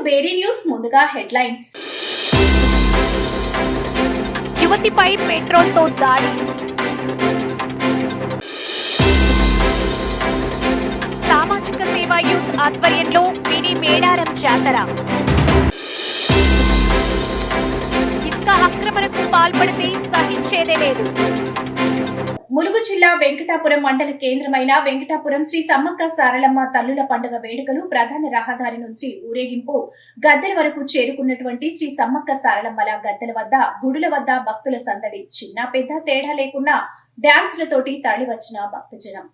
బేరీ news ముందుగా headlines. యువతిపై పెట్రోల్తో దాడి. సామాజిక సేవా యూత్ ఆధ్వర్యంలో మినీ మేడారం జాతర. ఇసుక అక్రమణకు పాల్పడితే సహించేదే లేదు. ములుగు జిల్లా వెంకటాపురం మండల కేంద్రమైన వెంకటాపురం శ్రీ సమ్మక్క సారలమ్మ తల్లుల పండుగ వేడుకలు ప్రధాన రహదారి నుంచి ఊరేగింపు గద్దెల వరకు చేరుకున్నటువంటి శ్రీ సమ్మక్క సారలమ్మల గద్దెల వద్ద గుడుల వద్ద భక్తుల సందడి. చిన్న పెద్ద తేడా లేకుండా డాన్సులతోటి తరలి వచ్చిన భక్తజనం.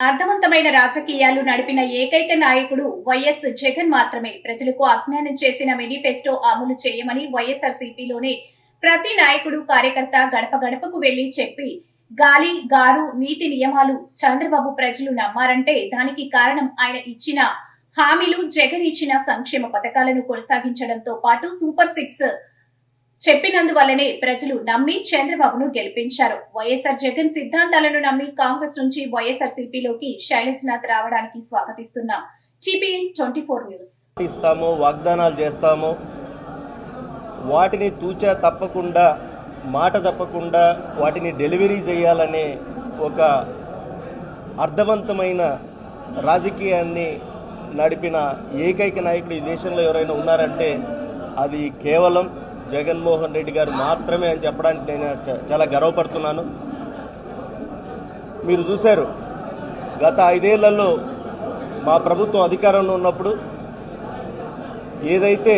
అర్థవంతమైన రాజకీయాలు నడిపిన ఏకైక నాయకుడు వైఎస్ జగన్ మాత్రమే. ప్రజలకు అజ్ఞానం చేసిన మేనిఫెస్టో అమలు చేయమని వైఎస్ఆర్సీపీలోనే ప్రతి నాయకుడు కార్యకర్త గడప గడపకు వెళ్లి చెప్పి గాలి గారు నీతి నియమాలు చంద్రబాబు ప్రజలు నమ్మారంటే దానికి కారణం ఆయన ఇచ్చిన హామీలు, జగన్ ఇచ్చిన సంక్షేమ పథకాలను కొనసాగించడంతో పాటు సూపర్ 6 చెప్పినందువల్లనే ప్రజలు నమ్మి చంద్రబాబును గెలిపించారు. వైఎస్ఆర్ జగన్ సిద్ధాంతాలను నమ్మి కాంగ్రెస్ నుంచి వైఎస్ఆర్సీపీలోకి శైలజనాథ్ రావడానికి స్వాగతిస్తున్నాం. TPN 24 news. ఇస్తాము, వాగ్దానాలు చేస్తాము, వాటిని తూచా తప్పకుండా మాట తప్పకుండా వాటిని డెలివరీ చేయాలనే ఒక అర్థవంతమైన రాజకీయాన్ని నడిపిన ఏకైక నాయకుడు ఈ దేశంలో ఎవరైనా ఉన్నారంటే అది కేవలం జగన్మోహన్ రెడ్డి గారు మాత్రమే అని చెప్పడానికి నేను చాలా గర్వపడుతున్నాను. మీరు చూశారు, గత 5 ఏళ్లలో మా ప్రభుత్వం అధికారంలో ఉన్నప్పుడు ఏదైతే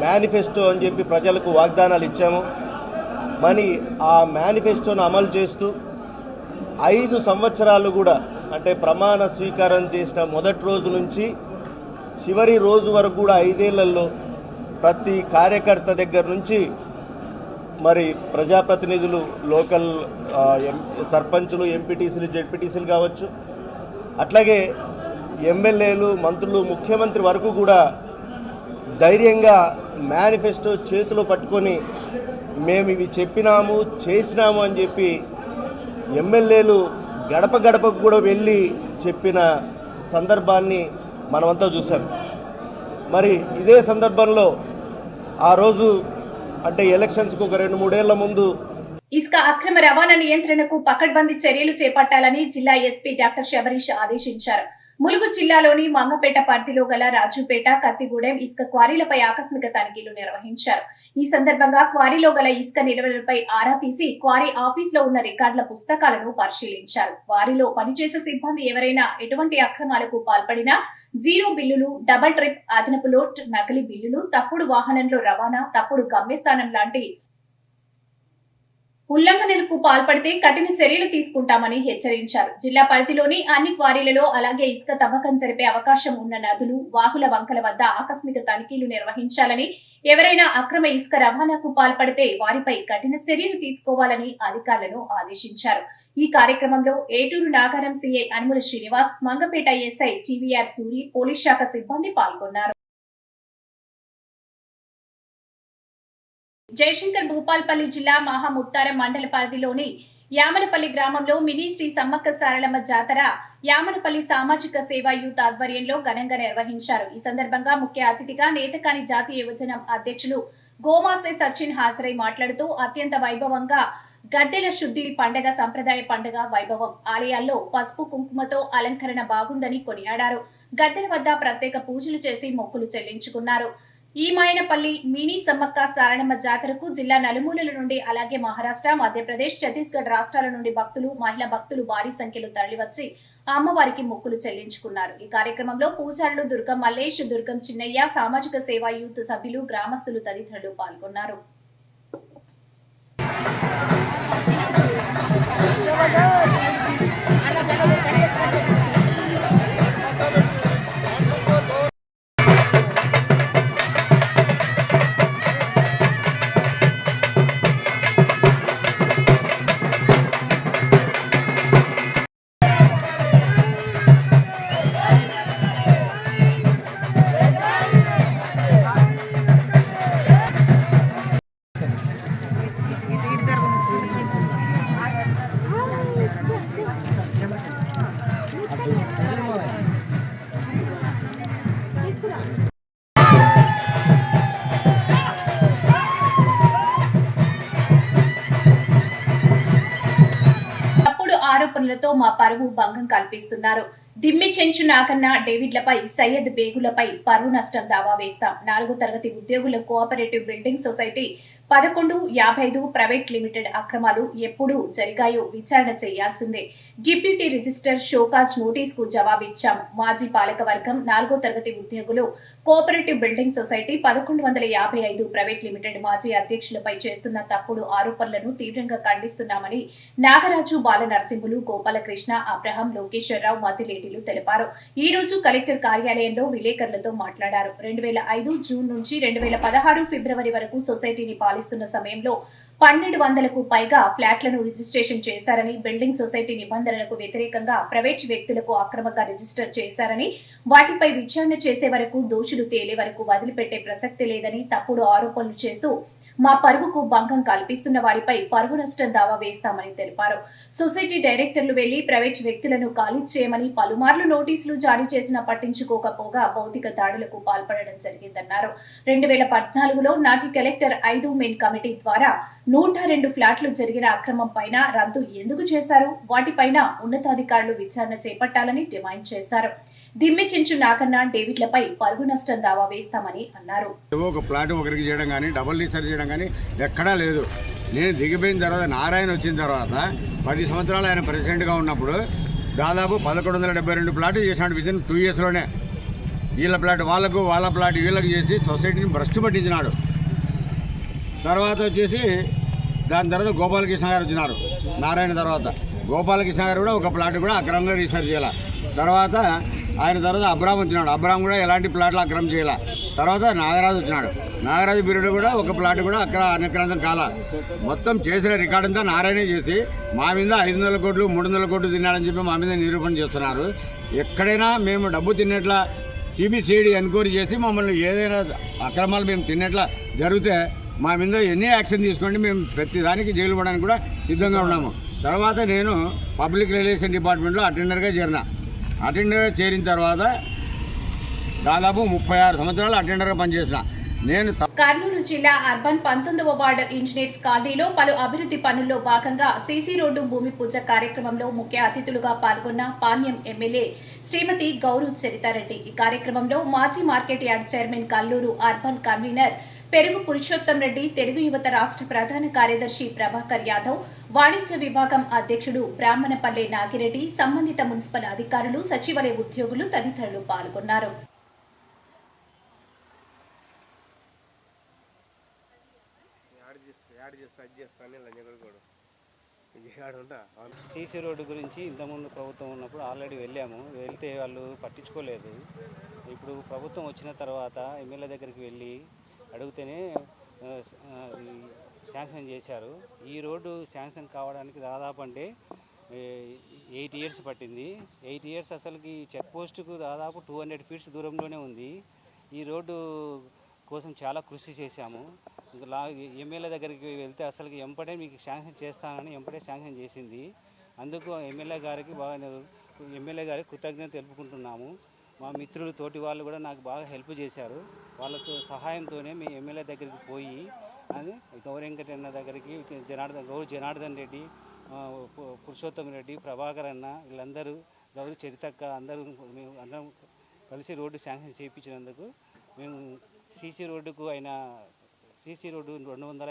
మేనిఫెస్టో అని చెప్పి ప్రజలకు వాగ్దానాలు ఇచ్చామో మరి ఆ మేనిఫెస్టోను అమలు చేస్తూ 5 సంవత్సరాలు కూడా, అంటే ప్రమాణ స్వీకారం చేసిన మొదటి రోజు నుంచి చివరి రోజు వరకు కూడా 5 ఏళ్లలో ప్రతి కార్యకర్త దగ్గర నుంచి మరి ప్రజాప్రతినిధులు, లోకల్ సర్పంచులు, ఎంపీటీసీలు, జెడ్పీటీసీలు కావచ్చు, అట్లాగే ఎమ్మెల్యేలు, మంత్రులు, ముఖ్యమంత్రి వరకు కూడా ధైర్యంగా మేనిఫెస్టో చేతిలో పట్టుకొని మేము ఇవి చెప్పినాము, చేసినాము అని చెప్పి ఎమ్మెల్యేలు గడప గడపకు కూడా వెళ్ళి చెప్పిన సందర్భాన్ని మనమంతా చూసాం. మరి ఇదే సందర్భంలో ఆ రోజు అంటే ఎలక్షన్స్కు ఒక 2-3 ఏళ్ల ముందు ఇసుక అక్రమ రవాణా నియంత్రణకు పకడ్బందీ చర్యలు చేపట్టాలని జిల్లా ఎస్పీ డాక్టర్ శబరీష్ ఆదేశించారు. ములుగు జిల్లాలోని మంగపేట పరిధిలో గల రాజుపేట, కత్తిగూడెం ఇసుక క్వారీలపై ఆకస్మిక తనిఖీలు నిర్వహించారు. ఈ సందర్భంగా క్వారీలో గల ఇసుక నిల్వలపై ఆరా తీసి క్వారీ ఆఫీసులో ఉన్న రికార్డుల పుస్తకాలను పరిశీలించారు. క్వారీలో పనిచేసే సిబ్బంది ఎవరైనా ఎటువంటి అక్రమాలకు పాల్పడినా 0 బిల్లులు, డబుల్ ట్రిప్, అదనపు లోడ్, నకిలీ బిల్లులు, తప్పుడు వాహనంలో రవాణా, తప్పుడు గమ్యస్థానం లాంటి ఉల్లంఘనలకు పాల్పడితే కఠిన చర్యలు తీసుకుంటామని హెచ్చరించారు. జిల్లా పరిధిలోని అన్ని క్వారీలలో అలాగే ఇసుక తవ్వకం జరిపే అవకాశం ఉన్న నదులు, వాగుల వంకల వద్ద ఆకస్మిక తనిఖీలు నిర్వహించాలని, ఎవరైనా అక్రమ ఇసుక రవాణాకు పాల్పడితే వారిపై కఠిన చర్యలు తీసుకోవాలని అధికారులను ఆదేశించారు. ఈ కార్యక్రమంలో Eturu Nagaram CI Anumula Srinivas, Mangapeta SI TVR Suri, police శాఖ సిబ్బంది పాల్గొన్నారు. జయశంకర్ భూపాల్పల్లి జిల్లా మహాముత్తారం మండల పరిధిలోని యామనపల్లి గ్రామంలో మినీ శ్రీ సమ్మక్క సారలమ్మ జాతర యామనపల్లి సామాజిక సేవా యూత్ ఆధ్వర్యంలో ఘనంగా నిర్వహించారు. ఈ సందర్భంగా ముఖ్య అతిథిగా నేతకాని జాతీయ యువజన అధ్యక్షులు గోమాసే సచిన్ హాజరై మాట్లాడుతూ అత్యంత వైభవంగా గద్దెల శుద్ధి పండగ సంప్రదాయ పండుగ వైభవం, ఆలయాల్లో పసుపు కుంకుమతో అలంకరణ బాగుందని కొనియాడారు. గద్దెల వద్ద ప్రత్యేక పూజలు చేసి మొక్కులు చెల్లించుకున్నారు. ఈ మాయనపల్లి మినీ సమ్మక్క సారలమ్మ జాతరకు జిల్లా నలుమూలల నుండి అలాగే మహారాష్ట్ర, మధ్యప్రదేశ్, ఛత్తీస్గఢ్ రాష్ట్రాల నుండి భక్తులు, మహిళా భక్తులు భారీ సంఖ్యలో తరలివచ్చి అమ్మవారికి మొక్కులు చెల్లించుకున్నారు. ఈ కార్యక్రమంలో పూజారులు దుర్గం మల్లేష్, దుర్గం చిన్నయ్య, సామాజిక సేవా యూత్ సభ్యులు, గ్రామస్తులు తదితరులు పాల్గొన్నారు. పనులతో మా పరువు భంగం కల్పిస్తున్నారు. దిమ్మి చెంచు నాకన్న డేవిడ్లపై, సయ్యద్ బేగులపై పరువు నష్టం దావా వేస్తాం. 4వ తరగతి ఉద్యోగుల cooperative building society 1155 private limited అక్రమాలు ఎప్పుడు జరిగాయో విచారణ చేయాల్సిందే. డిప్యూటీ రిజిస్టర్ షోకాజ్ నోటీస్ కు జవాబిచ్చాం. మాజీ పాలక వర్గం 4వ తరగతి ఉద్యోగులు cooperative building society 1155 private limited మాజీ అధ్యక్షులపై చేస్తున్న తప్పుడు ఆరోపణలను తీవ్రంగా ఖండిస్తున్నామని నాగరాజు, బాల నరసింహులు, గోపాలకృష్ణ, అబ్రహం, లోకేశ్వరరావు, మద్దిలేటిలు తెలిపారు. ఈ రోజు కలెక్టర్ కార్యాలయంలో విలేకరులతో మాట్లాడారు. 2005 జూన్ నుంచి 2016 ఫిబ్రవరి వరకు సొసైటీని పాలిస్తున్న సమయంలో 1200కు పైగా ఫ్లాట్లను రిజిస్ట్రేషన్ చేశారని, బిల్డింగ్ సొసైటీ నిబంధనలకు వ్యతిరేకంగా ప్రైవేట్ వ్యక్తులకు అక్రమంగా రిజిస్టర్ చేశారని, వాటిపై విచారణ చేసే వరకు, దోషులు తేలే వరకు వదిలిపెట్టే ప్రసక్తి లేదని తప్పుడు ఆరోపణలు చేస్తూ మా పరువుకు భంగం కల్పిస్తున్న వారిపై పరువు నష్టం దావా వేస్తామని తెలిపారు. సొసైటీ డైరెక్టర్లు వెళ్లి ప్రైవేట్ వ్యక్తులను ఖాళీ చేయమని పలుమార్లు నోటీసులు జారీ చేసినా పట్టించుకోకపోగా భౌతిక దాడులకు పాల్పడడం జరిగిందన్నారు. 2014లో నాటి కలెక్టర్ 5 మెయిన్ కమిటీ ద్వారా 102 ఫ్లాట్లు జరిగిన అక్రమం పైన రద్దు ఎందుకు చేశారు? వాటిపైన ఉన్నతాధికారులు విచారణ చేపట్టాలని డిమాండ్ చేశారు. దిమ్మి చెంచు నాకన్న డేవిడ్లపై పరువు నష్టం దావా వేస్తామని అన్నారు. ఒక ప్లాట్ ఒకరికి చేయడం కానీ, డబుల్ రీసర్చ్ చేయడం కానీ ఎక్కడా లేదు. నేను దిగిపోయిన తర్వాత, నారాయణ వచ్చిన తర్వాత 10 సంవత్సరాలు ఆయన ప్రెసిడెంట్గా ఉన్నప్పుడు దాదాపు 1172 ప్లాట్లు చేసినాడు వితిన్ 2 ఇయర్స్లోనే. వీళ్ళ ప్లాట్ వాళ్ళకు, వాళ్ళ ప్లాట్ వీళ్ళకి చేసి సొసైటీని భ్రష్టు పట్టించినాడు. తర్వాత వచ్చేసి దాని తర్వాత గోపాలకృష్ణ గారు వచ్చినారు. నారాయణ తర్వాత గోపాలకృష్ణ గారు కూడా ఒక ప్లాట్ కూడా అక్రమంగా రీసెర్చ్ చేయాలి. తర్వాత ఆయన తర్వాత అబ్రాహం వచ్చినాడు. అబ్రాహం కూడా ఎలాంటి ప్లాట్లు అక్రమం చేయాల. తర్వాత నాగరాజు వచ్చినాడు. నాగరాజు పీరియడ్ కూడా ఒక ప్లాట్ కూడా అనక్రాంతం కాల. మొత్తం చేసిన రికార్డు అంతా నారాయణే చేసి మా మీద 500 కోట్లు 300 కోట్లు తిన్నాడని చెప్పి మా మీద నిరూపణ చేస్తున్నారు. ఎక్కడైనా మేము డబ్బు తినేట్లా సిబిసిఐడి ఎంక్వైరీ చేసి మమ్మల్ని ఏదైనా అక్రమాలు మేము తినేట్లా జరిగితే మా మీద ఎన్ని యాక్షన్ తీసుకోండి, మేము ప్రతి దానికి జైలు పడడానికి కూడా సిద్ధంగా ఉన్నాము. తర్వాత నేను పబ్లిక్ రిలేషన్ డిపార్ట్మెంట్లో అటెండర్గా చేరిన. అటెండర్గా చేరిన తర్వాత దాదాపు 36 సంవత్సరాలు అటెండర్గా పనిచేసిన నేను. కర్నూలు జిల్లా అర్బన్ 19వ వార్డు ఇంజనీర్స్ కాలనీలో పలు అభివృద్ధి పనుల్లో భాగంగా సీసీ రోడ్డు భూమి పూజ కార్యక్రమంలో ముఖ్య అతిథులుగా పాల్గొన్న పాణ్యం ఎమ్మెల్యే శ్రీమతి గౌరు చరితారెడ్డి. ఈ కార్యక్రమంలో మాజీ market yard chairman, Kallur urban convenor Perugu Purushottam Reddy, Telugu యువత రాష్ట్ర ప్రధాన కార్యదర్శి ప్రభాకర్ యాదవ్, వాణిజ్య విభాగం అధ్యక్షుడు బ్రాహ్మణపల్లె నాగిరెడ్డి, సంబంధిత మున్సిపల్ అధికారులు, సచివాలయ ఉద్యోగులు తదితరులు పాల్గొన్నారు. సీసీ రోడ్డు గురించి ఇంతకుముందు ప్రభుత్వం ఉన్నప్పుడు ఆల్రెడీ వెళ్తే వాళ్ళు పట్టించుకోలేదు. ఇప్పుడు ప్రభుత్వం వచ్చిన తర్వాత ఎమ్మెల్యే దగ్గరికి వెళ్ళి అడిగితేనే శాంక్షన్ చేశారు. ఈ రోడ్డు శాంక్షన్ కావడానికి దాదాపు అంటే 8 ఇయర్స్ పట్టింది. 8 ఇయర్స్ అసలుకి చెక్ పోస్టుకు దాదాపు 200 ఫీట్స్ దూరంలోనే ఉంది. ఈ రోడ్డు కోసం చాలా కృషి చేశాము. ఎమ్మెల్యే దగ్గరికి వెళ్తే అసలుకి ఎంపటే మీకు శాంక్షన్ చేస్తానని ఎంపటే శాంక్షన్ చేసింది. అందుకు ఎమ్మెల్యే గారికి కృతజ్ఞత తెలుపుకుంటున్నాము. మా మిత్రులు, తోటి వాళ్ళు కూడా నాకు బాగా హెల్ప్ చేశారు. వాళ్ళతో సహాయంతోనే మీ ఎమ్మెల్యే దగ్గరికి పోయి అది గౌరెంకటన్న దగ్గరికి, గౌరు జనార్దన్ రెడ్డి, పురుషోత్తం రెడ్డి, ప్రభాకర్ అన్న, వీళ్ళందరూ, గౌరు చరితక్క అందరూ మేము అందరం కలిసి రోడ్డు శాంక్షన్ చేయించినందుకు మేము సీసీ రోడ్డుకు అయిన సీసీ రోడ్డు 220